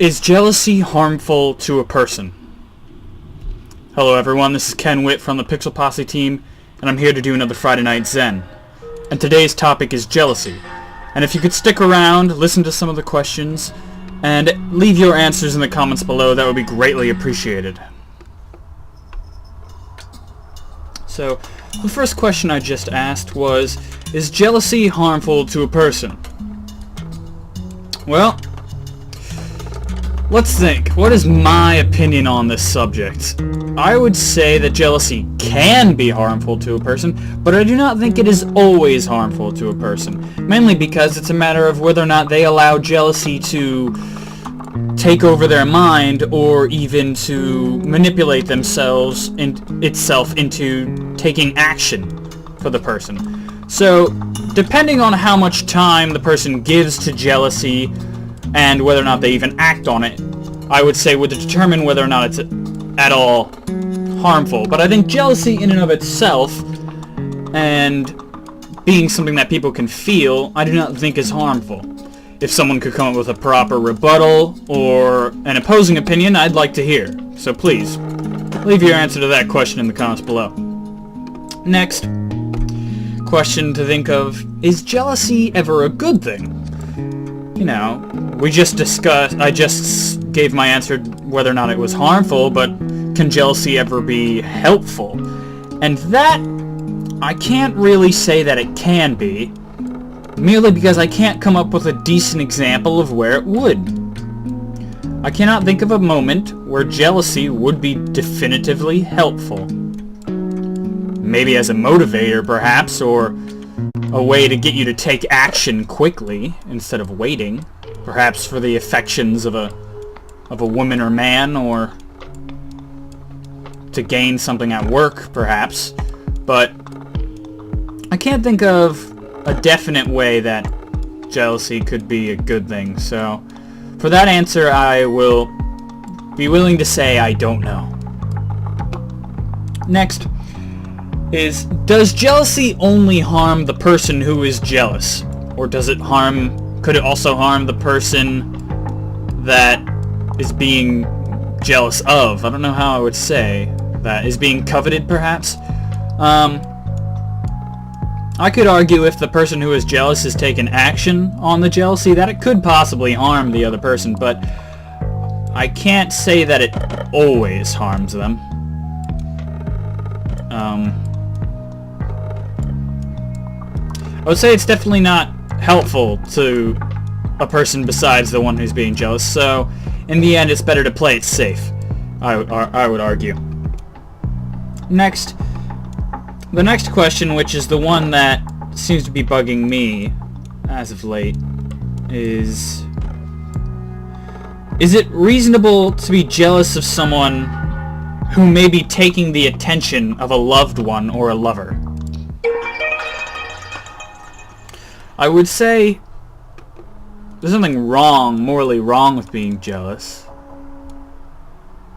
Is jealousy harmful to a person? Hello everyone, this is Ken Witt from the Thepixelposseteam, and I'm here to do another Friday Night Zen. And today's topic is jealousy. And if you could stick around, listen to some of the questions, and leave your answers in the comments below, that would be greatly appreciated. So, the first question I just asked was, is jealousy harmful to a person? Well, let's think. What is my opinion on this subject? I would say that jealousy can be harmful to a person, but I do not think it is always harmful to a person. Mainly because it's a matter of whether or not they allow jealousy to take over their mind, or even to manipulate themselves itself into taking action for the person. So, depending on how much time the person gives to jealousy, and whether or not they even act on it, I would say would determine whether or not it's at all harmful. But I think jealousy in and of itself, and being something that people can feel, I do not think is harmful. If someone could come up with a proper rebuttal or an opposing opinion, I'd like to hear. So please, leave your answer to that question in the comments below. Next question to think of, is jealousy ever a good thing? You know, I just gave my answer whether or not it was harmful, but can jealousy ever be helpful? And that, I can't really say that it can be, merely because I can't come up with a decent example of where it would. I cannot think of a moment where jealousy would be definitively helpful. Maybe as a motivator, perhaps, or a way to get you to take action quickly instead of waiting, perhaps for the affections of a woman or man, or to gain something at work, perhaps. But I can't think of a definite way that jealousy could be a good thing. So for that answer, I will be willing to say I don't know. Next is, does jealousy only harm the person who is jealous? Or could it also harm the person that is being jealous of? I don't know how I would say that. Is being coveted, perhaps? I could argue if the person who is jealous has taken action on the jealousy, that it could possibly harm the other person, but I can't say that it always harms them. I would say it's definitely not helpful to a person besides the one who's being jealous, so in the end it's better to play it safe, I would argue. Next, the next question, which is the one that seems to be bugging me as of late, is it reasonable to be jealous of someone who may be taking the attention of a loved one or a lover? I would say there's nothing morally wrong with being jealous,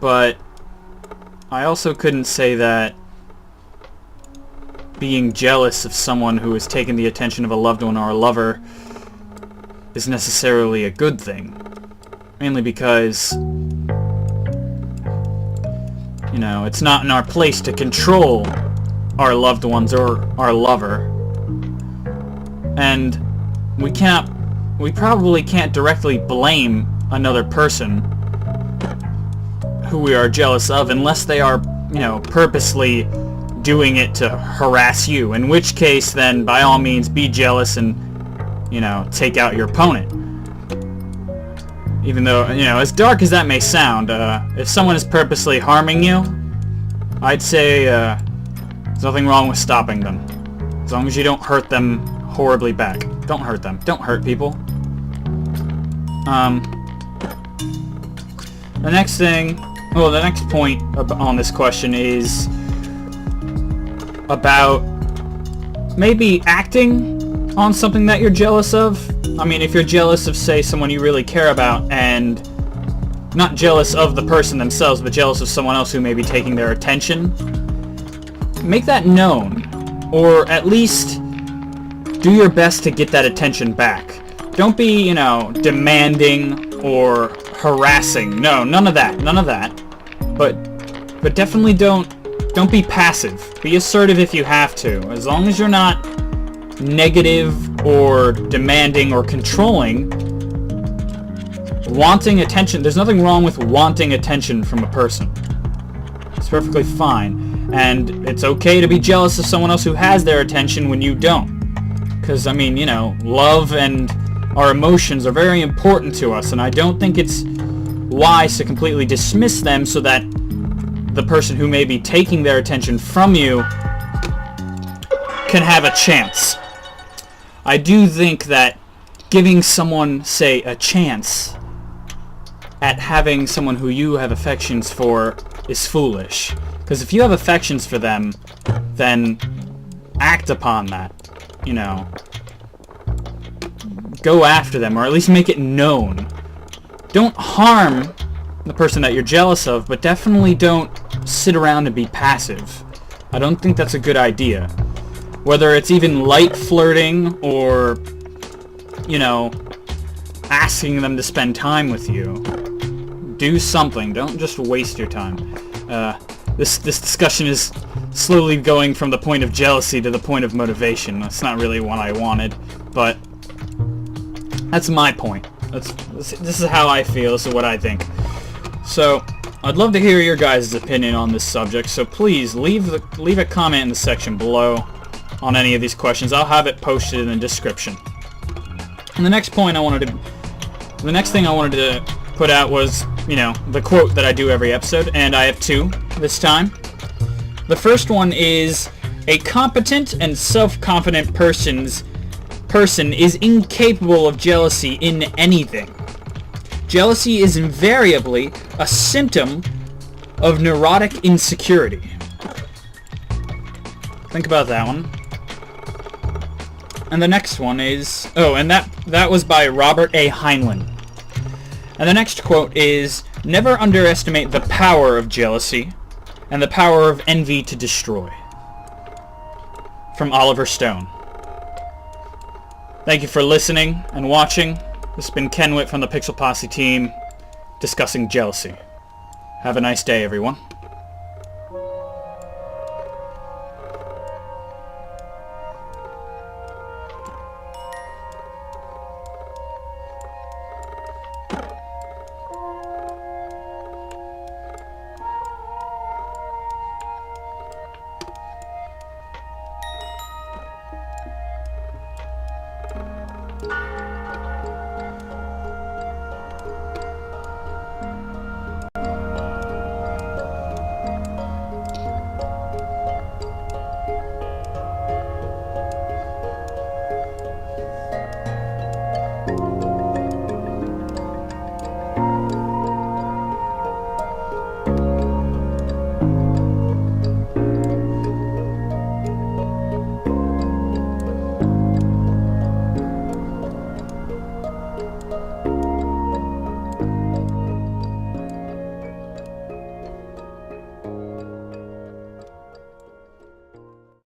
but I also couldn't say that being jealous of someone who has taken the attention of a loved one or a lover is necessarily a good thing. Mainly because, you know, it's not in our place to control our loved ones or our lover. And we probably can't directly blame another person who we are jealous of unless they are, you know, purposely doing it to harass you, in which case then by all means be jealous and, you know, take out your opponent. Even though, you know, as dark as that may sound, if someone is purposely harming you, I'd say there's nothing wrong with stopping them, as long as you don't hurt them horribly back. Don't hurt them. Don't hurt people. The next point on this question is about maybe acting on something that you're jealous of. I mean, if you're jealous of, say, someone you really care about, and not jealous of the person themselves, but jealous of someone else who may be taking their attention, make that known, or at least do your best to get that attention back. Don't be, demanding or harassing. No, none of that. None of that. But definitely don't be passive. Be assertive if you have to. As long as you're not negative or demanding or controlling. Wanting attention. There's nothing wrong with wanting attention from a person. It's perfectly fine. And it's okay to be jealous of someone else who has their attention when you don't. Because, I mean, you know, love and our emotions are very important to us, and I don't think it's wise to completely dismiss them so that the person who may be taking their attention from you can have a chance. I do think that giving someone, say, a chance at having someone who you have affections for is foolish. Because if you have affections for them, then act upon that, you know. Go after them, or at least make it known. Don't harm the person that you're jealous of, but definitely don't sit around and be passive. I don't think that's a good idea. Whether it's even light flirting, or, you know, asking them to spend time with you. Do something. Don't just waste your time. This discussion is slowly going from the point of jealousy to the point of motivation. That's not really what I wanted, but that's my point. This is how I feel. This is what I think. So, I'd love to hear your guys' opinion on this subject, so please leave a comment in the section below on any of these questions. I'll have it posted in the description. And the next thing I wanted to put out was, you know, the quote that I do every episode, and I have two this time. The first one is, a competent and self-confident person is incapable of jealousy in anything. Jealousy is invariably a symptom of neurotic insecurity. Think about that one. And the next one is... Oh, and that was by Robert A. Heinlein. And the next quote is, never underestimate the power of jealousy and the power of envy to destroy. From Oliver Stone. Thank you for listening and watching. This has been Kenwit from the Pixel Posse team discussing jealousy. Have a nice day, everyone.